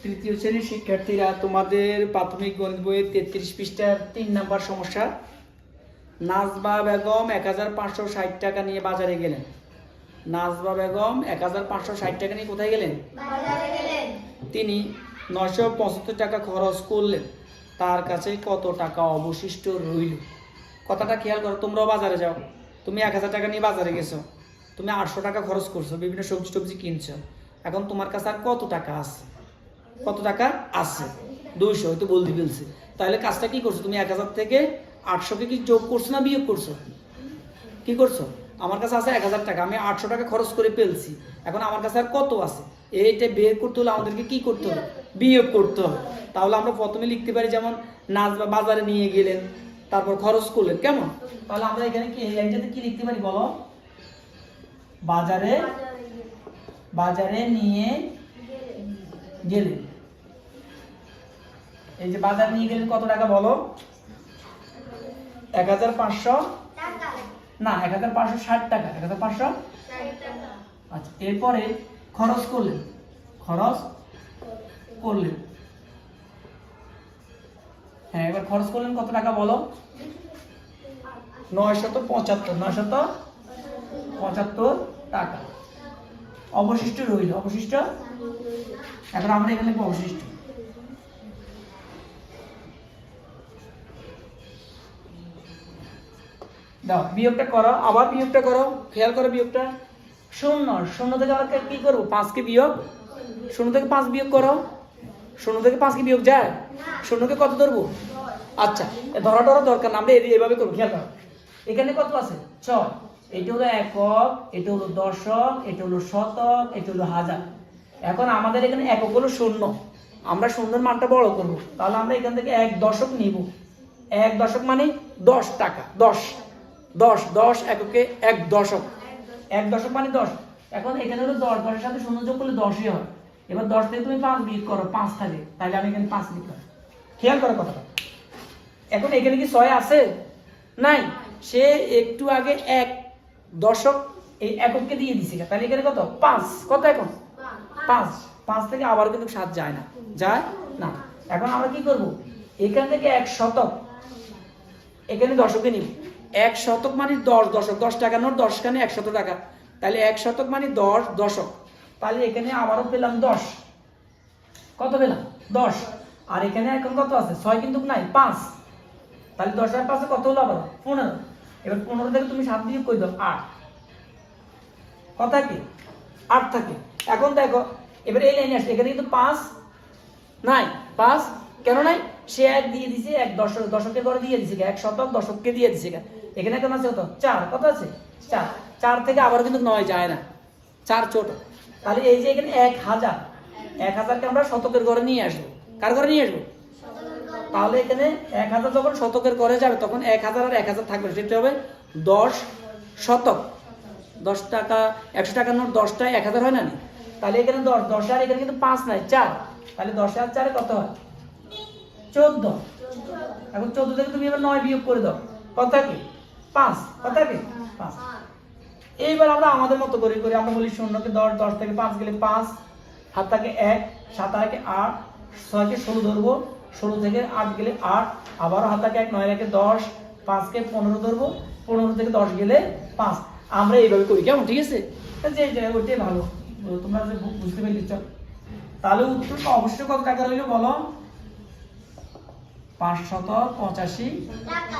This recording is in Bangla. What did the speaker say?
তৃতীয় শ্রেণীর শিক্ষার্থীরা, তোমাদের প্রাথমিক গণিত বইয়ের 33 পৃষ্ঠার 3 নাম্বার সমস্যা। নাজবা বেগম 1560 টাকা নিয়ে বাজারে গেলেন। নাজবা বেগম 1560 টাকা নিয়ে কোথায় গেলেন? বাজারে গেলেন। তিনি 975 টাকা খরচ করলেন। তার কাছে কত টাকা অবশিষ্ট রইল? কথাটা খেয়াল করো। তোমরাও বাজারে যাও, তুমি 1000 টাকা নিয়ে বাজারে গেছো, তুমি 800 টাকা খরচ করছো, বিভিন্ন সবজি টবজি কিনছো। এখন তোমার কাছে আর কত টাকা আছে? কত টাকা আছে? 200, হয়তো বলতে ফেলছে। তাহলে কাজটা কি করছো? তুমি 1000 থেকে 800কে কি যোগ করছো না বিয়োগ করছো? কি করছো? আমার কাছে আছে 1000 টাকা, আমি 800 টাকা খরচ করে ফেলছি। এখন আমার কাছে আর কত আছে? এইটা বের করতে হলে আমাদেরকে কি করতে হবে? বিয়োগ করতে হবে। তাহলে আমরা প্রথমে লিখতে পারি যেমন নাজবা বাজারে নিয়ে গেলেন, তারপর খরচ করলেন। কেমন? তাহলে আমরা এখানে কি এই লাইনটাতে কি লিখতে পারি বলো? বাজারে নিয়ে গেলেন। এই যে বাজার নিয়ে গেলেন কত টাকা বলো? 1500 টাকা। না, 1560 টাকা। 1560 টাকা। আচ্ছা, এরপরে খরচ করলেন। হ্যাঁ, এবার খরচ করলেন কত টাকা বলো? 975 টাকা অবশিষ্ট রইল। এখন আমরা এখানে লিখব অবশিষ্ট। দাও, বিয়োগটা করো, আবার বিয়োগটা করো, খেয়াল করো বিয়োগটা। 0 থেকে আমরা কি করবো? 5কে বিয়োগ, 0 থেকে 5 বিয়োগ করো। 0 থেকে 5 কি বিয়োগ যায়? 0কে কত ধরবো? আচ্ছা, ধরাটা দরকার না, আমরা এইভাবে করবো। খেয়াল করো, এখানে কত আছে? 6। এটা হলো একক, এটা হলো দশক, এটা হলো শতক, এটা হলো হাজার। এখন আমাদের এখানে একক হলো 0, আমরা 0-এর মানটা বড় করবো। তাহলে আমরা এখান থেকে 1 দশক নিব। 1 দশক মানে 10 টাকা। 10 এককে 1 দশক। 1 দশক মানে 10। এখন এখানে হলো 10, 10-এর সাথে 0 যোগ করলে 10ই হয়। এবার 10 থেকে তুমি 5 বিয়োগ করো, 5 থাকে, তাহলে আমি এখানে 5 লিখলাম। খেয়াল করো কথাটা। এখন এখানে কি 6 আছে? নাই। সে একটু আগে 1 দশক এই এককে দিয়ে দিছে, তাহলে এখানে কত? 5। কত এখন? 5 থেকে আবার কিন্তু 7 যায় না। এখন আমরা কি করব? এখান থেকে 1 শতক, এখানে দশকে নিব। 1 শতক মানে 10 দশক। 10 টাকা নোট, 10 খানে 100 টাকা, তাহলে 1 শতক মানে 10 দশক। তাহলে এখানে আবারও পেলাম 10। কত পেলাম? 10। আর এখানে এখন কত আছে? 6 কিন্তু নাই, 5। তাহলে 10 আর 5 কত হলো? আবার 15। এবার 15 থেকে তুমি 7 বিয়োগ করে দাও, 8। কত থাকে? 8 থাকে। এখন দেখো, এবার এই লাইনে আসলে এখানে কিন্তু 5 নাই। 5 কেন নাই? সে 1 দিয়ে দিছে, 1 দশকের করে দিয়ে দিছে, 1 শতক দশককে দিয়ে দিছে। এখানে কেমন আছে? কত? 4। কত আছে? 4 থেকে আবার কিন্তু 9 যায় না, 4 ছোট। তাহলে এই যে এখানে 1000কে আমরা শতকের ঘরে নিয়ে আসবো। কার ঘরে নিয়ে আসবো? তাহলে এখানে 1000 যখন শতকের ঘরে যাবে, তখন 1000 আর 1000 থাকবে, সেটা হবে 10 শতক। 10 টাকা, 100 টাকার নোট 10টায় 1000 হয় না? তাহলে এখানে 10 আর এখানে কিন্তু 5 নাই, 4। তাহলে 10 আর 4 কত হয়? 14। এখন 14 থেকে তুমি এবার 9 বিয়োগ করে দাও, কত থাকে? 5। কত থাকে? 5। এইবার আমরা আমাদের মতো করে আমরা বলি 0কে 10, 10 থেকে 5 গেলে 5, 7 থেকে 1, 7 থেকে 8, 6কে 16 ধরবো, 16 থেকে 8 গেলে 8, আবারও 7 থেকে 1, 9 থেকে 10, 5কে 15 ধরবো, 15 থেকে 10 গেলে 5। আমরা এইভাবে করি। কেমন? ঠিক আছে? যে ওইটাই ভালো, তোমরা যে বুঝতে পেরেছ। তাহলে উত্তরটা অবশ্যই কত টাকা রইল বলো? 585 টাকা।